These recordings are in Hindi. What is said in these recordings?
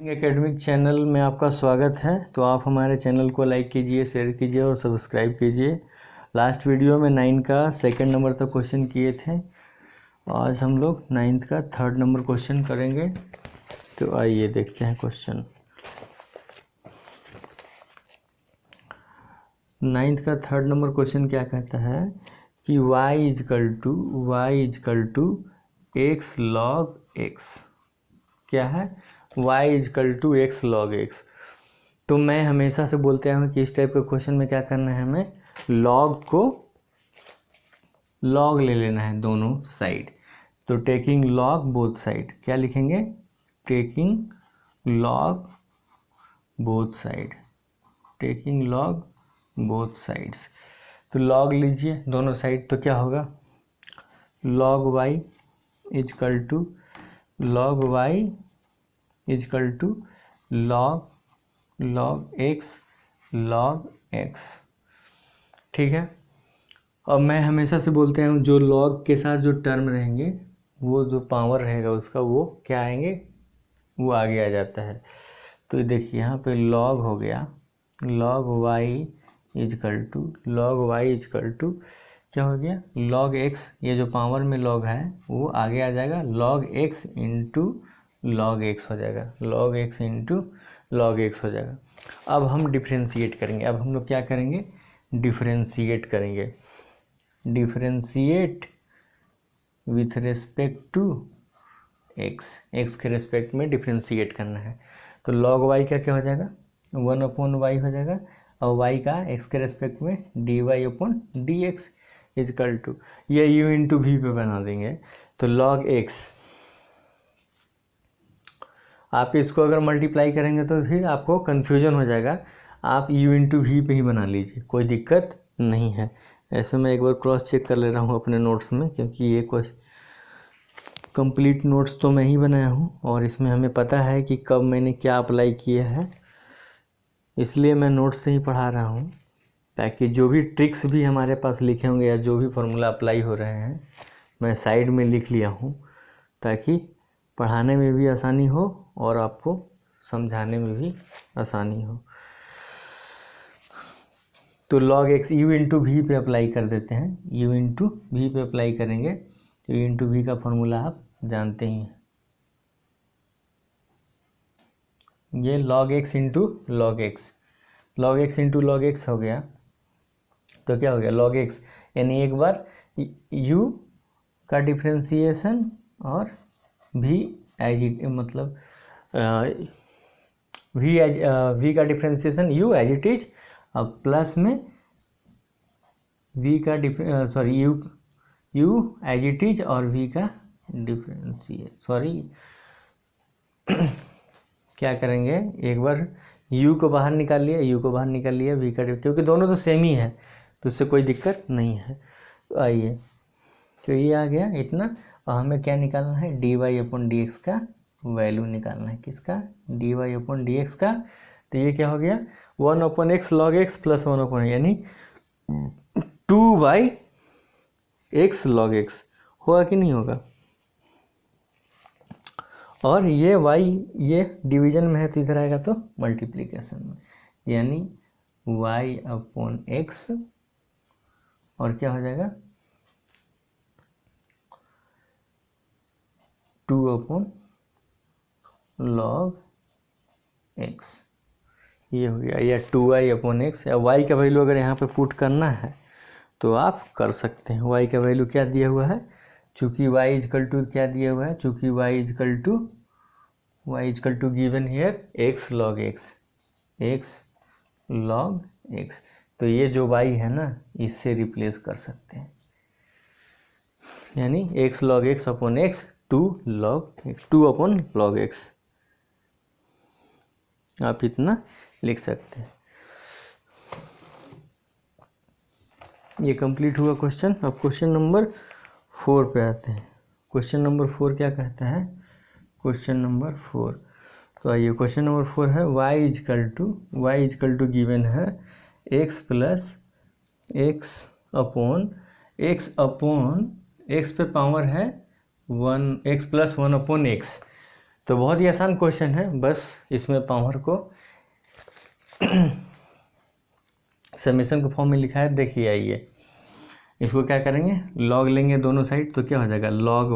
एकेडमिक चैनल में आपका स्वागत है। तो आप हमारे चैनल को लाइक कीजिए, शेयर कीजिए और सब्सक्राइब कीजिए। लास्ट वीडियो में 9 का सेकंड नंबर तक क्वेश्चन किए थे। आज हम लोग 9th का थर्ड नंबर क्वेश्चन करेंगे। तो आइए देखते हैं क्वेश्चन। 9th का थर्ड नंबर क्वेश्चन क्या कहता है कि y equal to x log x। क्या है? y equal to x log x. तो मैं हमेशा से बोलते आया हूँ कि इस टाइप के क्वेश्चन में क्या करना है, हमें लॉग को लॉग ले लेना है दोनों साइड। तो टेकिंग लॉग बोथ साइड, क्या लिखेंगे? Taking log both side, taking log both sides. तो लॉग लीजिए दोनों साइड, तो क्या होगा? Log y equal to log x log x। ठीक है। अब मैं हमेशा से बोलते हैं जो log के साथ जो टर्म रहेंगे, वो जो पावर रहेगा उसका, वो क्या आएंगे? वो आगे आ जाता है। तो देखिए यहाँ पे log हो गया, log y इजकल टू क्या हो गया? log x। ये जो पावर में log है वो आगे आ जाएगा, log x into log x हो जाएगा, log x into log x हो जाएगा। अब हम डिफ्रेंशिएट करेंगे। अब हम लोग क्या करेंगे? डिफ्रेंशिएट करेंगे। Differentiate with respect to x के रिस्पेक्ट में डिफ्रेंशिएट करना है। तो log y का क्या हो जाएगा? 1/y हो जाएगा, और y का x के रिस्पेक्ट में dy/dx इजकल टू, ये u इंटू वी पे बना देंगे। तो log x, आप इसको अगर मल्टीप्लाई करेंगे तो फिर आपको कन्फ्यूजन हो जाएगा। आप u इंटू वी पे ही बना लीजिए, कोई दिक्कत नहीं है। ऐसे मैं एक बार क्रॉस चेक कर ले रहा हूँ अपने नोट्स में, क्योंकि ये कुछ कंप्लीट नोट्स तो मैं ही बनाया हूँ और इसमें हमें पता है कि कब मैंने क्या अप्लाई किया है, इसलिए मैं नोट्स से ही पढ़ा रहा हूँ, ताकि जो भी ट्रिक्स भी हमारे पास लिखे होंगे या जो भी फार्मूला अप्लाई हो रहे हैं मैं साइड में लिख लिया हूँ, ताकि पढ़ाने में भी आसानी हो और आपको समझाने में भी आसानी हो। तो log x u into v पे अप्लाई कर देते हैं, u इंटू वी पे अप्लाई करेंगे तो u इंटू वी का फॉर्मूला आप जानते ही हैं। ये log x into log x into log x हो गया। तो क्या हो गया? log x, यानी एक बार u का डिफ्रेंसिएशन और v एज इट, मतलब v का differentiation u as it is, अब प्लस में v का u एज इट इज और v का डिफ्रेंसिएशन, क्या करेंगे? एक बार u को बाहर निकाल लिया, v का, क्योंकि दोनों तो सेम ही है तो उससे कोई दिक्कत नहीं है। तो आइए, तो ये आ गया इतना, और हमें क्या निकालना है? dy/dx का वैल्यू निकालना है। किसका? dy/dx का। तो ये क्या हो गया? 1/x log x प्लस 1/, यानी 2/x log x। होगा कि नहीं होगा? और ये y, ये डिवीजन में है तो इधर आएगा तो मल्टीप्लिकेशन में, यानी y/x, और क्या हो जाएगा? 2/log x। ये हो गया, या 2y/x। या y का वैल्यू अगर यहाँ पे पुट करना है तो आप कर सकते हैं। y का वैल्यू क्या दिया हुआ है? चूँकि y इजकल टू क्या दिया हुआ है? चूँकि y equal to given here x log x। तो ये जो y है ना, इससे रिप्लेस कर सकते हैं, यानी x log x/x 2/log x। आप इतना लिख सकते हैं। ये कंप्लीट हुआ क्वेश्चन। अब क्वेश्चन नंबर 4 पे आते हैं। क्वेश्चन नंबर 4 क्या कहता है? क्वेश्चन नंबर 4, तो आइए, क्वेश्चन नंबर 4 है y इजकल टू गिवन है x प्लस x पे पावर है 1, x प्लस 1/x। तो बहुत ही आसान क्वेश्चन है, बस इसमें पावर को समेशन के फॉर्म में लिखा है, देखिए आइए इसको क्या करेंगे, लॉग लेंगे दोनों साइड, तो क्या हो जाएगा log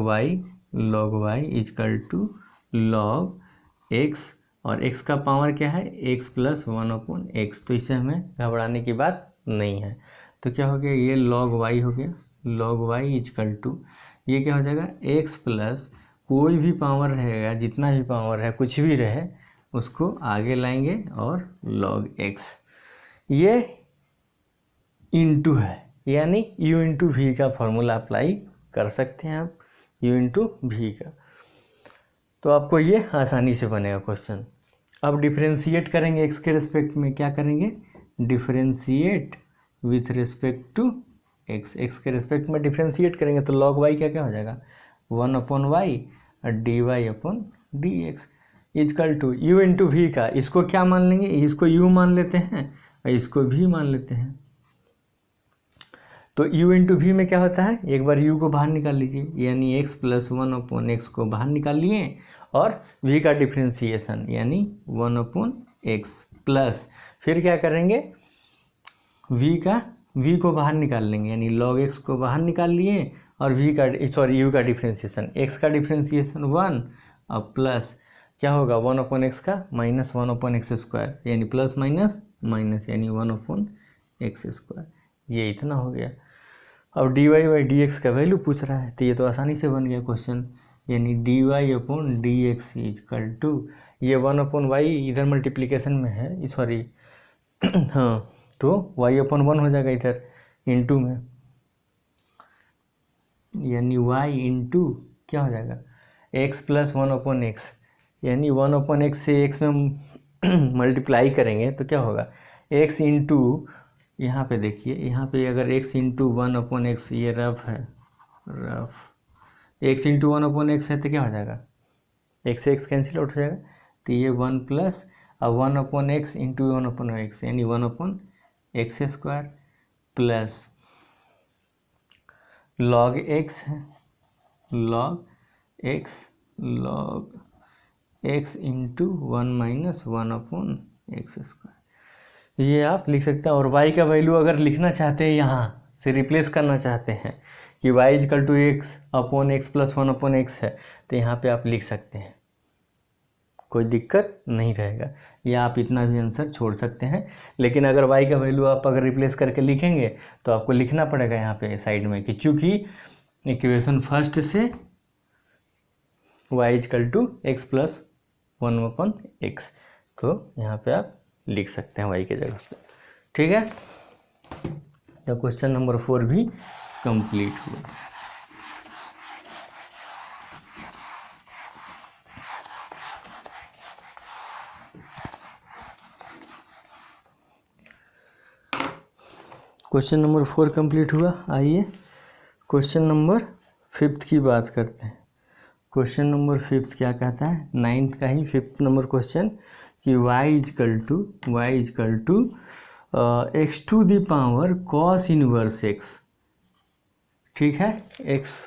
y equal to log x, और x का पावर क्या है x प्लस 1/x, तो इससे हमें घबराने की बात नहीं है। तो क्या हो गया, ये log y हो गया, log y इजकल टू ये क्या हो जाएगा x प्लस कोई भी पावर रहेगा, जितना भी पावर है कुछ भी रहे उसको आगे लाएंगे और log x, ये इंटू है, यानी u इंटू वी का फॉर्मूला अप्लाई कर सकते हैं आप, u इंटू वी का। तो आपको ये आसानी से बनेगा क्वेश्चन। अब डिफरेंशिएट करेंगे x के रिस्पेक्ट में, क्या करेंगे differentiate with respect to x के रिस्पेक्ट में डिफरेंशिएट करेंगे तो log y क्या क्या हो जाएगा 1/y और dy/dx equal to u into v का, इसको क्या मान लेंगे, इसको u मान लेते हैं और इसको v मान लेते हैं। तो u इंटू वी में क्या होता है, एक बार u को बाहर निकाल लीजिए, यानी x प्लस 1/x को बाहर निकाल लिए और v का डिफ्रेंसिएशन यानी 1/x प्लस फिर क्या करेंगे v को बाहर निकाल लेंगे, यानी log x को बाहर निकाल लिए और u का डिफ्रेंसिएशन, x का डिफ्रेंसिएशन 1 और प्लस क्या होगा 1/x का माइनस 1/x², यानी प्लस माइनस माइनस यानी 1/x², ये इतना हो गया। अब dy/dx का वैल्यू पूछ रहा है, तो ये तो आसानी से बन गया क्वेश्चन, यानी dy/dx इजकल टू ये 1/y इधर मल्टीप्लिकेशन में है, सॉरी हाँ, तो y/1 हो जाएगा इधर इंटू में, यानी y इंटू क्या हो जाएगा x प्लस 1/x, यानी 1/x से x में मल्टीप्लाई करेंगे तो क्या होगा x इंटू, यहाँ पे देखिए, यहाँ पे अगर x इंटू 1/x, ये रफ है, x इंटू 1/x है तो क्या हो जाएगा x से x कैंसिल आउट हो जाएगा, तो ये 1 प्लस और 1/x इंटू 1/x यानी 1/x² प्लस log x है, log x into 1 minus 1/x², ये आप लिख सकते हैं। और y का वैल्यू अगर लिखना चाहते हैं, यहाँ से रिप्लेस करना चाहते हैं कि y equal to x/x plus 1/x है, तो यहाँ पे आप लिख सकते हैं, कोई दिक्कत नहीं रहेगा, या आप इतना भी आंसर छोड़ सकते हैं। लेकिन अगर y का वैल्यू आप अगर रिप्लेस करके लिखेंगे तो आपको लिखना पड़ेगा यहाँ पे साइड में कि चूँकि इक्वेशन फर्स्ट से y equal to x plus 1/x, तो यहाँ पे आप लिख सकते हैं y के जगह पे, ठीक है। तो क्वेश्चन नंबर 4 भी कंप्लीट हुआ। क्वेश्चन नंबर 4 कंप्लीट हुआ। आइए क्वेश्चन नंबर 5 की बात करते हैं। क्वेश्चन नंबर 5 क्या कहता है, 9th का ही 5th नंबर क्वेश्चन कि y equal to x to the power cos inverse x, ठीक है,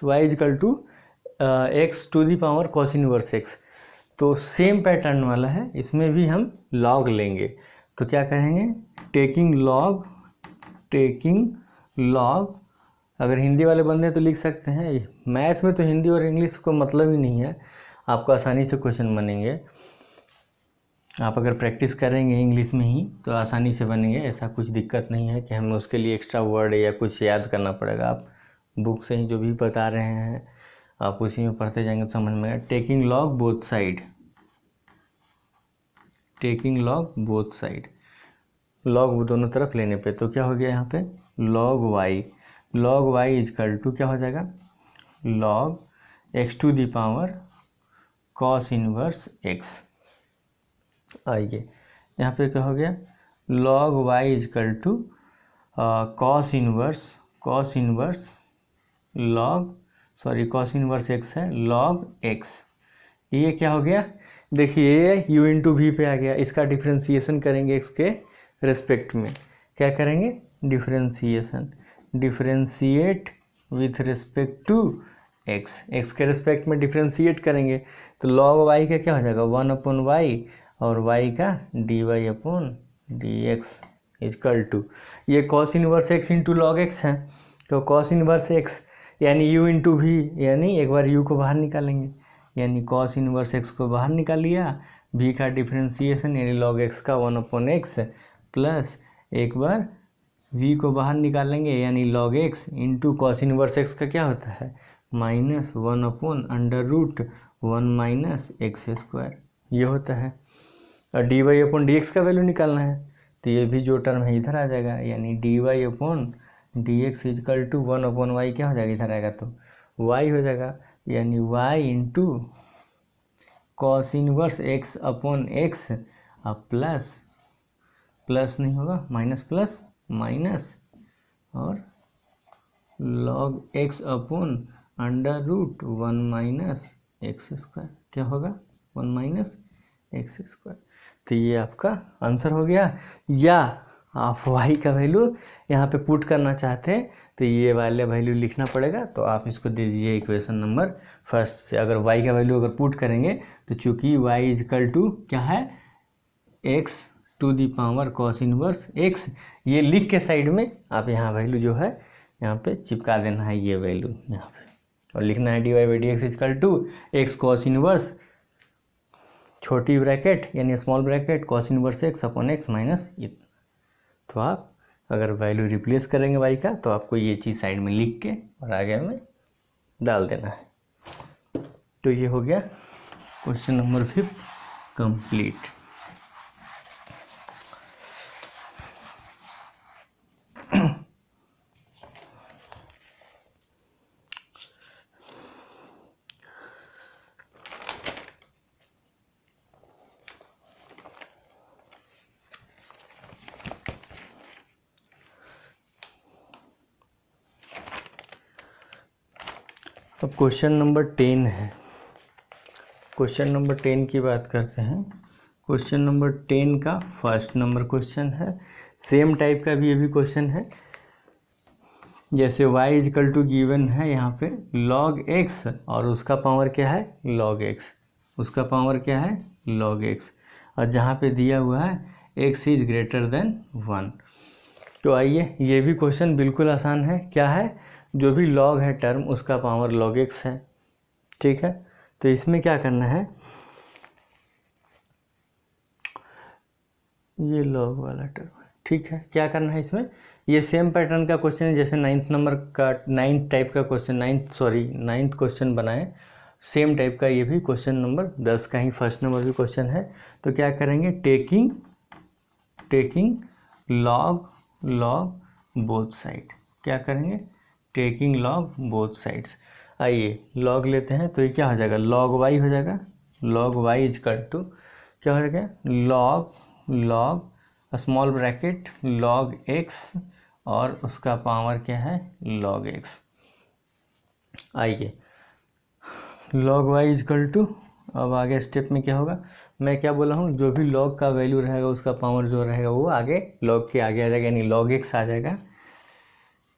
y equal to x to the power cos inverse x। तो सेम पैटर्न वाला है, इसमें भी हम log लेंगे, तो क्या करेंगे टेकिंग log, अगर हिंदी वाले बंदे तो लिख सकते हैं, मैथ में तो हिंदी और इंग्लिश को मतलब ही नहीं है, आपको आसानी से क्वेश्चन बनेंगे। आप अगर प्रैक्टिस करेंगे इंग्लिश में ही तो आसानी से बनेंगे, ऐसा कुछ दिक्कत नहीं है कि हमें उसके लिए एक्स्ट्रा वर्ड या कुछ याद करना पड़ेगा। आप बुक से ही जो भी बता रहे हैं आप उसी में पढ़ते जाएंगे तो समझ में आएगा। Taking log both side, log दोनों तरफ लेने पे, तो क्या हो गया यहाँ पे log y इजकल टू क्या हो जाएगा log x to the power cos inverse x। आइए यहाँ पे क्या हो गया log y equal to cos inverse x है log x। ये क्या हो गया, देखिए ये u इंटू वी पे आ गया, इसका डिफ्रेंसिएशन करेंगे x के रेस्पेक्ट में, क्या करेंगे differentiate with respect to x के रिस्पेक्ट में डिफ्रेंशिएट करेंगे तो log y का क्या हो जाएगा 1/y और y का dy/dx इजकल टू ये cos inverse x into log x है तो cos इनवर्स x यानी u इंटू भी यानी एक बार u को बाहर निकालेंगे यानी cos इनवर्स x को बाहर निकाल लिया v का डिफ्रेंशिएशन यानी log x का 1/x प्लस एक बार v को बाहर निकालेंगे यानी log x into cos inverse x का क्या होता है -1/√1 - ये होता है और dy/dx का वैल्यू निकालना है तो ये भी जो टर्म है इधर आ जाएगा यानी dy/dx इजकल टू 1/y क्या हो जाएगा इधर आएगा तो y हो जाएगा यानी y into cos inverse x/x plus नहीं होगा माइनस और log x/√1 - x² क्या होगा 1 - x²। तो ये आपका आंसर हो गया या आप y का वैल्यू यहाँ पे पुट करना चाहते हैं तो ये वाला वैल्यू लिखना पड़ेगा तो आप इसको दे दीजिए इक्वेशन नंबर फर्स्ट से अगर y का वैल्यू अगर पुट करेंगे तो चूँकि y इजकल टू क्या है x to the power cos inverse x ये लिख के साइड में आप यहाँ वैल्यू जो है यहाँ पे चिपका देना है ये वैल्यू यहाँ पे और लिखना है dy/dx equal to x cos inverse छोटी ब्रैकेट यानी small bracket cos inverse x/x minus ये। तो आप अगर वैल्यू रिप्लेस करेंगे y का तो आपको ये चीज़ साइड में लिख के और आगे में डाल देना है। तो ये हो गया क्वेश्चन नंबर 5 कंप्लीट। अब क्वेश्चन नंबर 10 है। क्वेश्चन नंबर 10 की बात करते हैं। क्वेश्चन नंबर 10 का फर्स्ट नंबर क्वेश्चन है। सेम टाइप का भी ये भी क्वेश्चन है जैसे y इजकल टू गिवन है यहाँ पे log x और उसका पावर क्या है log x, उसका पावर क्या है log x और जहाँ पे दिया हुआ है x इज ग्रेटर देन 1। तो आइए ये भी क्वेश्चन बिल्कुल आसान है। क्या है जो भी log है टर्म उसका पावर log x है। ठीक है तो इसमें क्या करना है ये log वाला टर्म ठीक है क्या करना है इसमें ये सेम पैटर्न का क्वेश्चन है जैसे 9th नंबर का 9th टाइप का क्वेश्चन 9th क्वेश्चन बनाए सेम टाइप का ये भी क्वेश्चन नंबर 10 का ही फर्स्ट नंबर भी क्वेश्चन है। तो क्या करेंगे टेकिंग log बोथ साइड क्या करेंगे टेकिंग log बोथ साइड्स। आइए log लेते हैं तो ये क्या हो जाएगा log y हो जाएगा log y इजकल टू क्या हो जाएगा log small bracket log x और उसका पावर क्या है log x। आइए log y इजकल टू अब आगे स्टेप में क्या होगा मैं क्या बोला हूँ जो भी log का वैल्यू रहेगा उसका पावर जो रहेगा वो आगे log के आगे आ जाएगा यानी log x आ जाएगा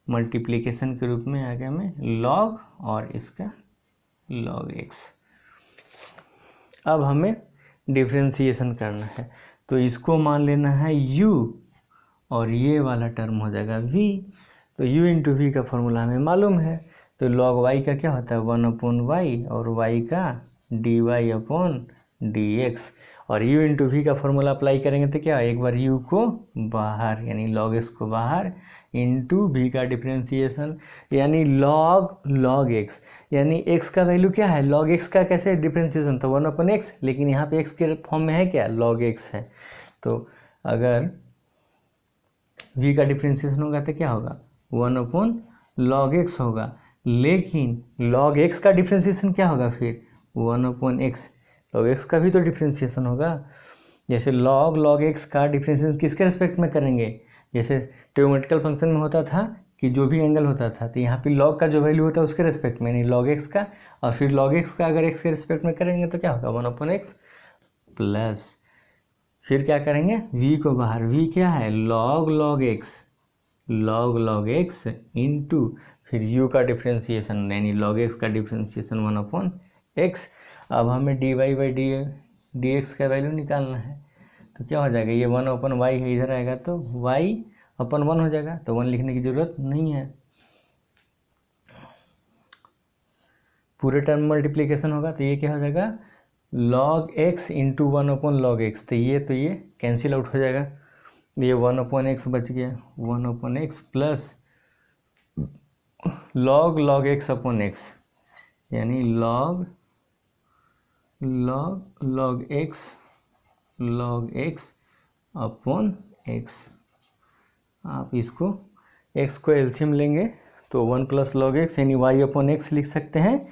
मल्टीप्लिकेशन के रूप में आ गया में log और इसका log x। अब हमें डिफ्रेंशिएशन करना है तो इसको मान लेना है u और ये वाला टर्म हो जाएगा v। तो u इंटू वी का फॉर्मूला हमें मालूम है तो log y का क्या होता है 1/y और y का dy/dx और u इंटू वी का फॉर्मूला अप्लाई करेंगे तो क्या एक बार u को बाहर यानी log x को बाहर इंटू v का डिफ्रेंशिएशन यानी log x यानी x का वैल्यू क्या है log x का कैसे डिफ्रेंशिएशन था 1/x लेकिन यहाँ पे x के फॉर्म में है क्या log x है। तो अगर v का डिफ्रेंशिएशन होगा तो क्या होगा 1/log x होगा लेकिन log x का डिफ्रेंशिएशन क्या होगा फिर 1/x log x का भी तो डिफ्रेंशिएशन होगा। जैसे log x का डिफ्रेंशिएशन किसके रिस्पेक्ट में करेंगे जैसे ट्रिग्नोमेट्रिकल फंक्शन में होता था कि जो भी एंगल होता था तो यहाँ पे log का जो वैल्यू होता है उसके रिस्पेक्ट में यानी log x का और फिर log x का अगर x के रिस्पेक्ट में करेंगे तो क्या होगा 1/x प्लस फिर क्या करेंगे v को बाहर v क्या है log x इंटू फिर u का डिफ्रेंसिएशन यानी log x का डिफ्रेंसिएशन 1/x। अब हमें dy/dx का वैल्यू निकालना है, तो क्या हो जाएगा, ये 1/y है, इधर आएगा तो y/1 हो जाएगा, तो 1 लिखने की ज़रूरत नहीं है। पूरे टर्म मल्टीप्लिकेशन होगा तो ये क्या हो जाएगा, log x into 1/log x, तो ये कैंसिल आउट हो जाएगा, ये 1/x बच गया, 1/x plus log x upon x, यानी log x अपॉन x। आप इसको x को एलसीएम लेंगे तो 1 प्लस log x यानी y अपॉन x लिख सकते हैं,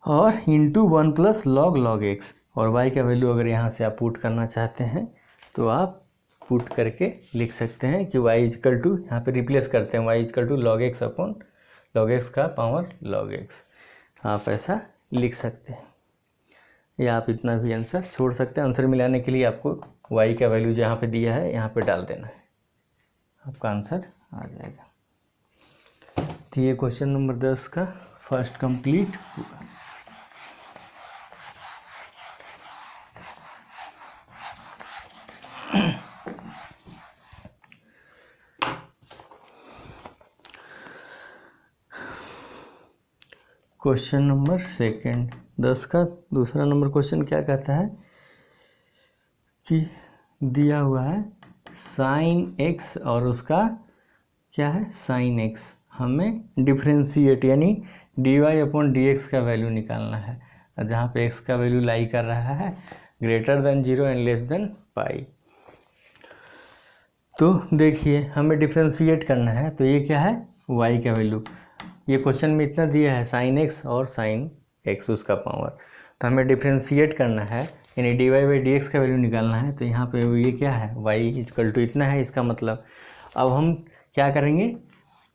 और इंटू 1 प्लस log x, और y का वैल्यू अगर यहाँ से आप पुट करना चाहते हैं तो आप पुट करके लिख सकते हैं कि y इजकल टू, यहाँ पे रिप्लेस करते हैं, y equal to log x upon log x का पावर log x, आप ऐसा लिख सकते हैं, या आप इतना भी आंसर छोड़ सकते हैं। आंसर मिलाने के लिए आपको y का वैल्यू जहाँ पे दिया है यहाँ पे डाल देना है, आपका आंसर आ जाएगा। तो ये क्वेश्चन नंबर 10 का फर्स्ट कंप्लीट हुआ। क्वेश्चन नंबर सेकंड 10 का दूसरा नंबर क्वेश्चन क्या कहता है कि दिया हुआ है साइन x और उसका क्या है साइन x, हमें डिफ्रेंशिएट यानी dy/dx का वैल्यू निकालना है, और जहाँ पे x का वैल्यू लाई कर रहा है greater than 0 and less than pi. तो देखिए हमें डिफ्रेंशिएट करना है, तो ये क्या है y का वैल्यू, ये क्वेश्चन में इतना दिया है साइन x और साइन x उसका पावर, तो हमें डिफ्रेंशिएट करना है यानी dy/dx का वैल्यू निकालना है, तो यहाँ पे ये क्या है y इजकल टू इतना है, इसका मतलब अब हम क्या करेंगे,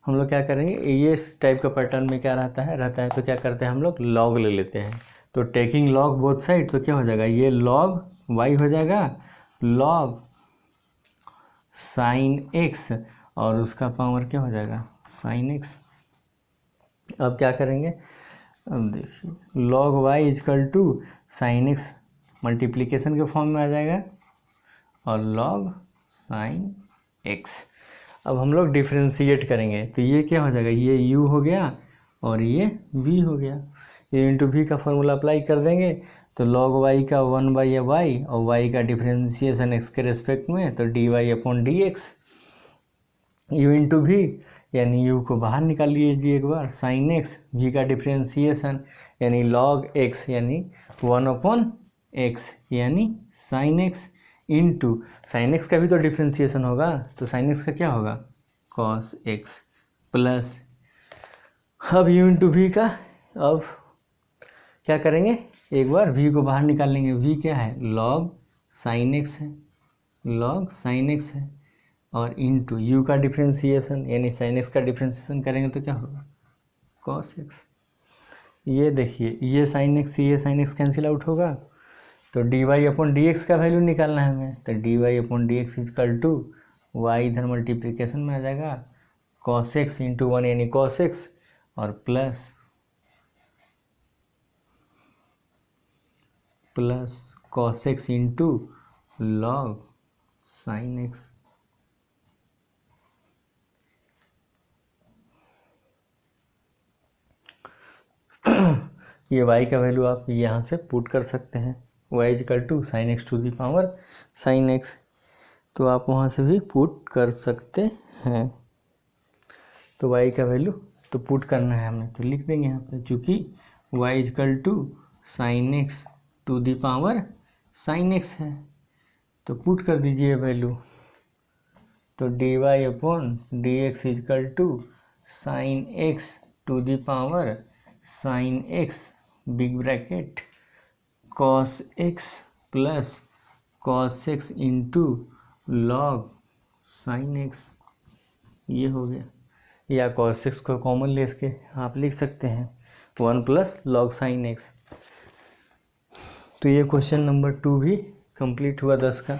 हम लोग क्या करेंगे, ये इस टाइप का पैटर्न में क्या रहता है तो क्या करते हैं हम लोग लॉग ले लेते हैं, तो टेकिंग लॉग बोथ साइड, तो क्या हो जाएगा ये लॉग y हो जाएगा लॉग साइन x और उसका पावर क्या हो जाएगा साइन x। अब क्या करेंगे, अब देखिए log y equal to sine x multiplication के फॉर्म में आ जाएगा और log साइन x। अब हम लोग डिफ्रेंशिएट करेंगे तो ये क्या हो जाएगा, ये u हो गया और ये v हो गया, ये इंटू v का फॉर्मूला अप्लाई कर देंगे तो log y का 1/y और y का डिफ्रेंशिएशन x के रेस्पेक्ट में, तो dy/dx u इंटू v यानी u को बाहर निकाल लीजिए एक बार, साइन x, v का डिफ्रेंशिएशन यानी log x यानी 1/x यानी sine x into sine x का भी तो डिफ्रेंशिएशन होगा, तो साइन x का क्या होगा cos x प्लस, अब u इंटू v का, अब क्या करेंगे एक बार v को बाहर निकाल लेंगे, v क्या है log साइन x है, log साइन x है, और इंटू u का डिफ्रेंशिएशन यानी साइन x का डिफ्रेंशिएशन करेंगे तो क्या होगा cos x। ये देखिए ये साइन x कैंसिल आउट होगा, तो dy/dx का वैल्यू निकालना है हमें, तो dy/dx इजकल टू y इधर मल्टीप्लिकेशन में आ जाएगा cos x इंटू 1 यानी cos x और plus cos x into log sine x। ये y का वैल्यू आप यहाँ से पुट कर सकते हैं, y equal to sine x to the power sine x, तो आप वहाँ से भी पुट कर सकते हैं। तो y का वैल्यू तो पुट करना है हमें, तो लिख देंगे यहाँ पे, चूँकि y equal to sine x to the power sine x है, तो पुट कर दीजिए वैल्यू, तो dy/dx equal to sine x to the power sine x big bracket cos x plus cos x into log sine x, ये हो गया, या cos x को कॉमन ले के आप लिख सकते हैं 1 प्लस log साइन x। तो ये क्वेश्चन नंबर 2 भी कंप्लीट हुआ 10 का।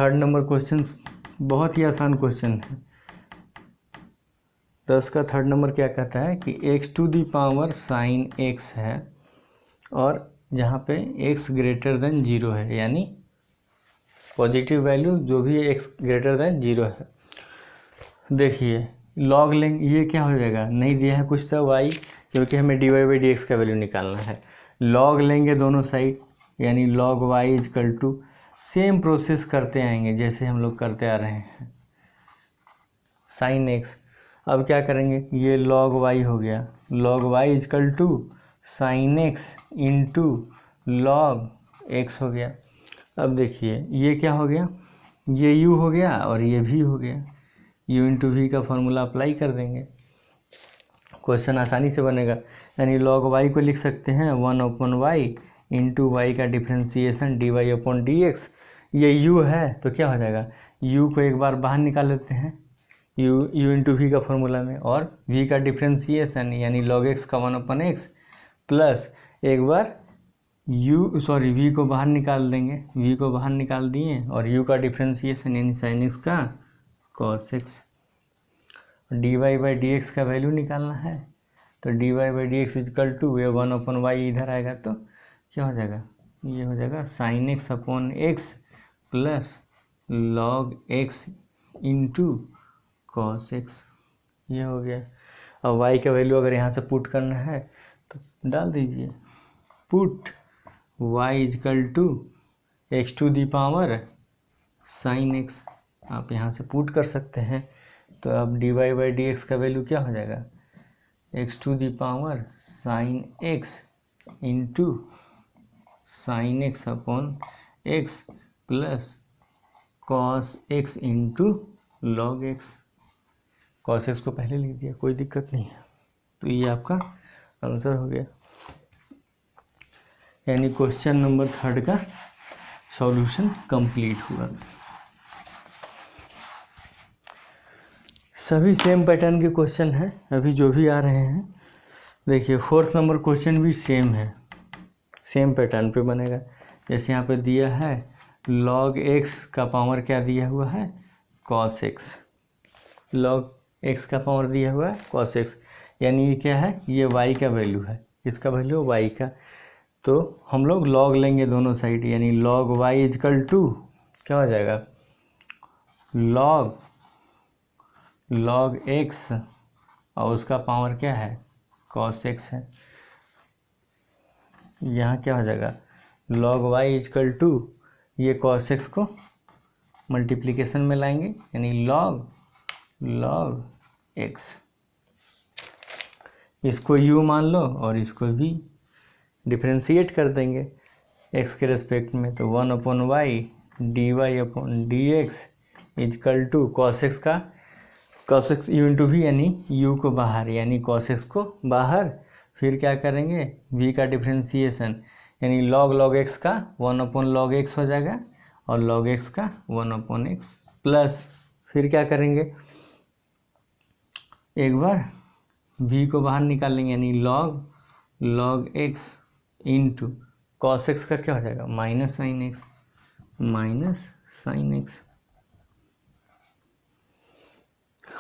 थर्ड नंबर क्वेश्चन बहुत ही आसान क्वेश्चन है। 10 का थर्ड नंबर क्या कहता है कि x to the power sine x है और जहाँ पे x ग्रेटर देन 0 है, यानी पॉजिटिव वैल्यू जो भी x ग्रेटर देन 0 है। देखिए लॉग लेंगे, ये क्या हो जाएगा, नहीं दिया है कुछ तो y, क्योंकि हमें dy/dx का वैल्यू निकालना है। लॉग लेंगे दोनों साइड, यानी log y equal to, same process करते आएंगे जैसे हम लोग करते आ रहे हैं, साइन x। अब क्या करेंगे, ये log y हो गया, log y equal to sine x into log x हो गया। अब देखिए ये क्या हो गया, ये u हो गया और ये v हो गया, u इंटू v का फॉर्मूला अप्लाई कर देंगे, क्वेश्चन आसानी से बनेगा। यानी log y को लिख सकते हैं 1/y इंटू वाई का डिफ्रेंसीसन dy/dx। ये u है तो क्या हो जाएगा, u को एक बार बाहर निकाल लेते हैं u इंटू वी का फॉर्मूला में, और v का डिफ्रेंसीसन यानी log x का 1/x प्लस एक बार v को बाहर निकाल देंगे, v को बाहर निकाल दिए और u का डिफ्रेंसीसन यानी sin x का cos x। dy/dx का वैल्यू निकालना है, तो dy/dx इजकल टू ये 1/y इधर आएगा तो क्या हो जाएगा, ये हो जाएगा sin x/x plus log x into cos x, ये हो गया। अब y का वैल्यू अगर यहाँ से पुट करना है तो डाल दीजिए, put y equal to x to the power sin x, आप यहाँ से पुट कर सकते हैं। तो अब dy/dx का वैल्यू क्या हो जाएगा, x to the power sin x into sin x/x plus cos x into log x। cos x को पहले लिख दिया, कोई दिक्कत नहीं है। तो ये आपका आंसर हो गया, यानी क्वेश्चन नंबर थर्ड का सॉल्यूशन कंप्लीट हुआ। सभी सेम पैटर्न के क्वेश्चन हैं अभी जो भी आ रहे हैं। देखिए फोर्थ नंबर क्वेश्चन भी सेम है, सेम पैटर्न पे बनेगा। जैसे यहाँ पे दिया है log x का पावर क्या दिया हुआ है, cos x, log x का पावर दिया हुआ है cos x, यानी ये क्या है, ये y का वैल्यू है, इसका वैल्यू y का। तो हम लोग log लेंगे दोनों साइड, यानी log y इजकल टू क्या हो जाएगा, log x और उसका पावर क्या है cos x है। यहाँ क्या हो जाएगा, log y इजकल टू ये cos x को मल्टीप्लिकेशन में लाएंगे, यानी log x, इसको u मान लो और इसको v, डिफ्रेंशिएट कर देंगे x के रेस्पेक्ट में, तो 1/y dy/dx equal to cos x का cos x u into v, यानी u को बाहर, यानी cos x को बाहर, फिर क्या करेंगे v का डिफ्रेंशिएशन, यानी log x का 1/log x हो जाएगा और log x का 1/x प्लस, फिर क्या करेंगे एक बार v को बाहर निकाल लेंगे, यानी log x into cos x का क्या हो जाएगा माइनस sin x।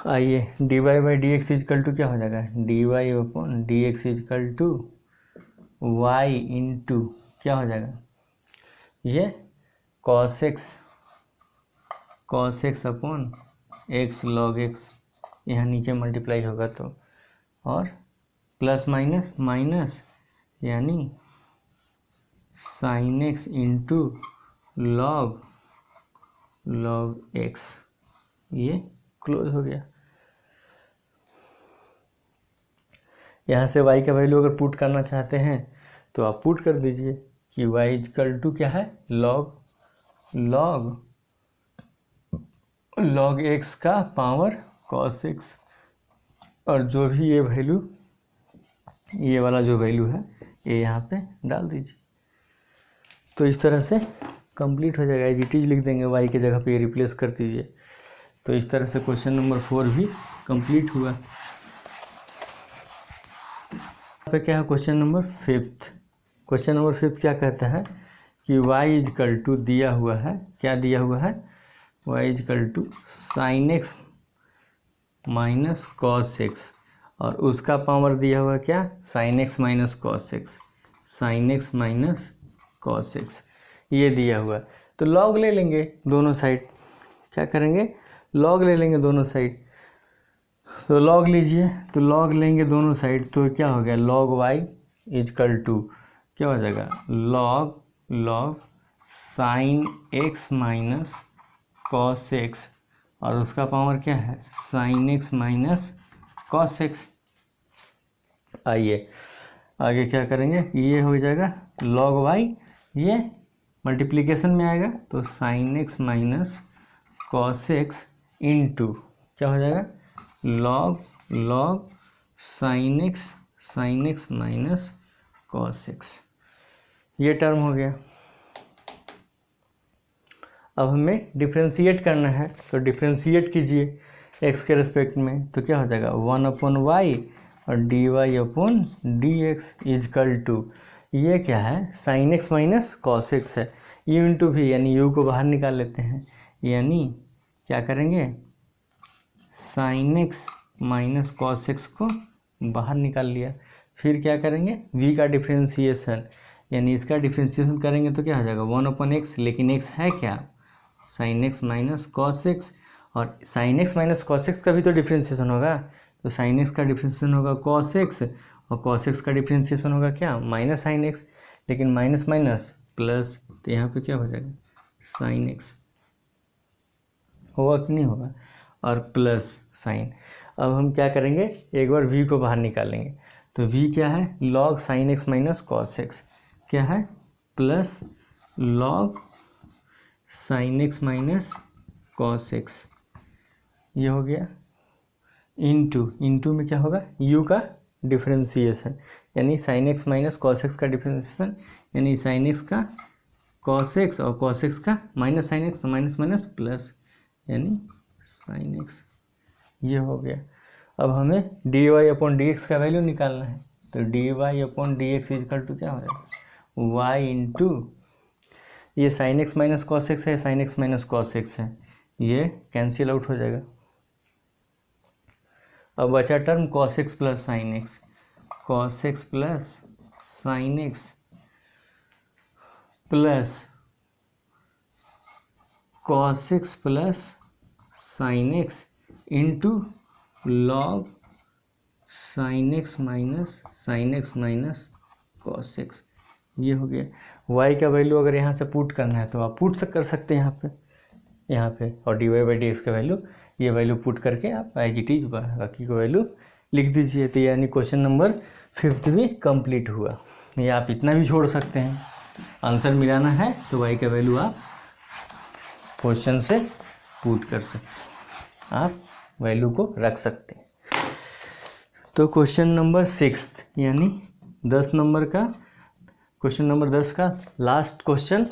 आइए dy/dx इजकल टू क्या हो जाएगा, dy/dx equal to y into क्या हो जाएगा, ये cos x log x, यहाँ नीचे मल्टीप्लाई होगा तो, और प्लस माइनस यानी sin x into log x, ये क्लोज हो गया। यहाँ से y का वैल्यू अगर पुट करना चाहते हैं तो आप पुट कर दीजिए कि y इजकल टू क्या है, log x का पावर cos x, और जो भी ये वैल्यू, ये वाला जो वैल्यू है ये यहाँ पे डाल दीजिए। तो इस तरह से कंप्लीट हो जाएगा, एज इट इज लिख देंगे, y की जगह पे ये रिप्लेस कर दीजिए। तो इस तरह से क्वेश्चन नंबर 4 भी कंप्लीट हुआ। यहाँ पे क्या है क्वेश्चन नंबर 5। क्वेश्चन नंबर 5 क्या कहता है कि y इजकल टू दिया हुआ है, क्या दिया हुआ है, y equal to sine x minus cos x, और उसका पावर दिया हुआ क्या, sine x minus cos x, sine x minus cos x, ये दिया हुआ। तो लॉग ले लेंगे दोनों साइड, क्या करेंगे, लॉग ले लेंगे दोनों साइड। तो लॉग लीजिए, तो लॉग लेंगे दोनों साइड, तो क्या हो गया, लॉग वाई इजकल टू क्या हो जाएगा, log sine x minus cos x, और उसका पावर क्या है, sine x minus cos x. आइए आगे क्या करेंगे, ये हो जाएगा लॉग वाई, ये मल्टीप्लिकेशन में आएगा तो sine x minus cos x into क्या हो जाएगा, log sine x minus cos x, ये टर्म हो गया। अब हमें डिफ्रेंशिएट करना है, तो डिफ्रेंशिएट कीजिए एक्स के रिस्पेक्ट में, तो क्या हो जाएगा 1/y और dy/dx इजकल टू, ये क्या है, sine x minus cos x है, यू इंटू भी, यानी यू को बाहर निकाल लेते हैं, यानी क्या करेंगे, sign x minus cos x को बाहर निकाल लिया, फिर क्या करेंगे, v का डिफ्रेंशिएशन, यानी इसका डिफ्रेंशिएशन करेंगे तो क्या हो जाएगा 1/x, लेकिन x है क्या, sine x minus cos x, और sine x minus cos x का भी तो डिफ्रेंशिएशन होगा, तो साइन एक्स का डिफ्रेंशिएशन होगा कॉस एक्स, और कॉस एक्स का डिफ्रेंशिएशन होगा क्या, माइनस साइन एक्स, लेकिन माइनस माइनस प्लस, तो यहाँ पे क्या हो जाएगा, साइन एक्स होगा कि नहीं होगा, और प्लस साइन। अब हम क्या करेंगे, एक बार v को बाहर निकालेंगे, तो v क्या है, log sine x minus cos x, क्या है, plus log sine x minus cos x, ये हो गया, इंटू में क्या होगा, u का डिफ्रेंशिएशन, यानी sign x minus cos x का डिफ्रेंशिएशन, यानी साइन एक्स का कॉस एक्स और कॉस एक्स का माइनस साइन एक्स, तो माइनस माइनस प्लस, यानी साइन एक्स, ये हो गया। अब हमें dy/dx का वैल्यू निकालना है, तो dy/dx इजकल टू क्या हो जाएगा, y इंटू, ये sine x minus cos x है, sine x minus cos x है, ये कैंसिल आउट हो जाएगा। अब बचा term cos x plus sine x, cos x plus sine x plus cos x plus sine x into log sine x minus cos x, ये हो गया। y का वैल्यू अगर यहाँ से पुट करना है तो आप पुट से कर सकते हैं यहाँ पे, और dy/dx का वैल्यू, ये वैल्यू पुट करके आप एज इट इज बाकी को वैल्यू लिख दीजिए। तो यानी क्वेश्चन नंबर 5 भी कंप्लीट हुआ। ये आप इतना भी छोड़ सकते हैं, आंसर मिलाना है तो y का वैल्यू आप क्वेश्चन से पुट कर सकते हैं, आप वैल्यू को रख सकते हैं। तो क्वेश्चन नंबर 6 यानी 10 नंबर का, क्वेश्चन नंबर 10 का लास्ट क्वेश्चन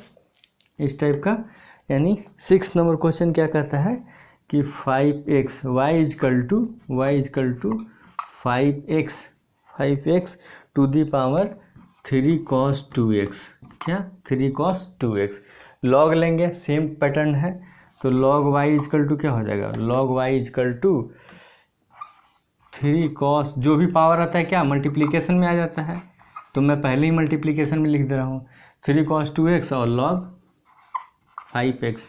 इस टाइप का, यानी 6 नंबर क्वेश्चन क्या कहता है कि 5x y equal to 5x to the power 3 cos 2x, क्या 3 cos 2x, लॉग लेंगे, सेम पैटर्न है, तो लॉग y इजकल टू क्या हो जाएगा, log y equal to 3 cos, जो भी पावर आता है क्या मल्टीप्लिकेशन में आ जाता है, तो मैं पहले ही मल्टीप्लिकेशन में लिख दे रहा हूँ 3 cos 2x और लॉग 5x,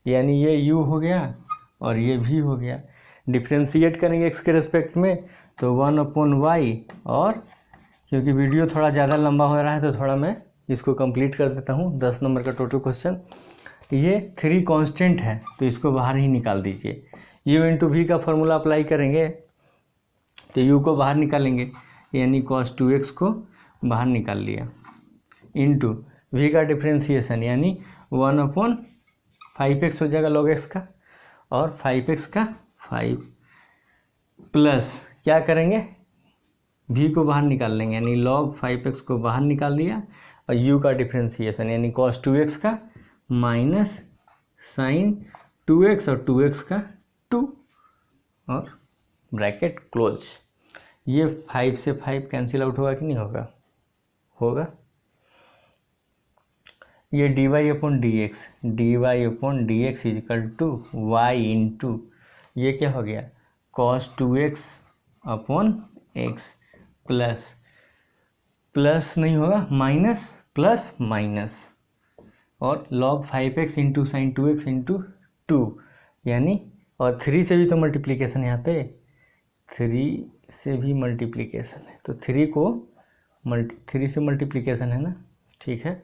यानी ये u हो गया और ये v हो गया। डिफ्रेंशिएट करेंगे x के रिस्पेक्ट में तो 1/y, और क्योंकि वीडियो थोड़ा ज़्यादा लंबा हो रहा है तो थोड़ा मैं इसको कंप्लीट कर देता हूँ। 10 नंबर का टोटल क्वेश्चन, ये 3 कांस्टेंट है तो इसको बाहर ही निकाल दीजिए। u इंटू वी का फॉर्मूला अप्लाई करेंगे तो u को बाहर निकालेंगे, यानी cos 2x को बाहर निकाल लिया, इंटू v का डिफ्रेंशिएशन यानी 1/5x हो जाएगा log x का, और 5x का 5 प्लस क्या करेंगे, v को बाहर निकाल लेंगे, यानी log 5x को बाहर निकाल लिया, और u का डिफ्रेंशिएशन यानी cos 2x का माइनस साइन 2x और 2x का 2, और ब्रैकेट क्लोज। ये 5 से 5 कैंसिल आउट होगा कि नहीं होगा, होगा। ये dy upon d x equal to y into ये क्या हो गया cos 2x upon x plus नहीं होगा माइनस प्लस माइनस और log 5x into sine 2x into 2 यानी और 3 से भी तो मल्टीप्लिकेशन यहाँ पे 3 से भी मल्टीप्लिकेशन है तो 3 से मल्टीप्लिकेशन है ना। ठीक है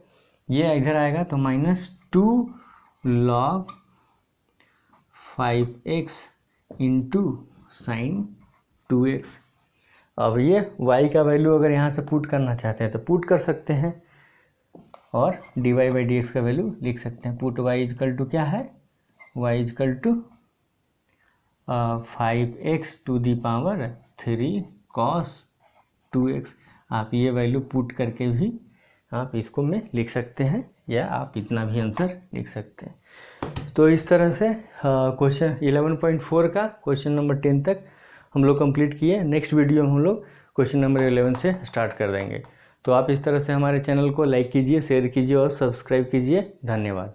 ये इधर आएगा तो -2 log 5x into sine 2x। अब ये y का वैल्यू अगर यहाँ से पुट करना चाहते हैं तो पुट कर सकते हैं और dy बाई डी एक्स का वैल्यू लिख सकते हैं। पुट y इजकल टू क्या है y equal to 5x to the power 3 cos 2x। आप ये वैल्यू पुट करके भी आप इसको में लिख सकते हैं या आप इतना भी आंसर लिख सकते हैं। तो इस तरह से क्वेश्चन 11.4 का क्वेश्चन नंबर 10 तक हम लोग कंप्लीट किए। नेक्स्ट वीडियो में हम लोग क्वेश्चन नंबर 11 से स्टार्ट कर देंगे। तो आप इस तरह से हमारे चैनल को लाइक कीजिए, शेयर कीजिए और सब्सक्राइब कीजिए। धन्यवाद।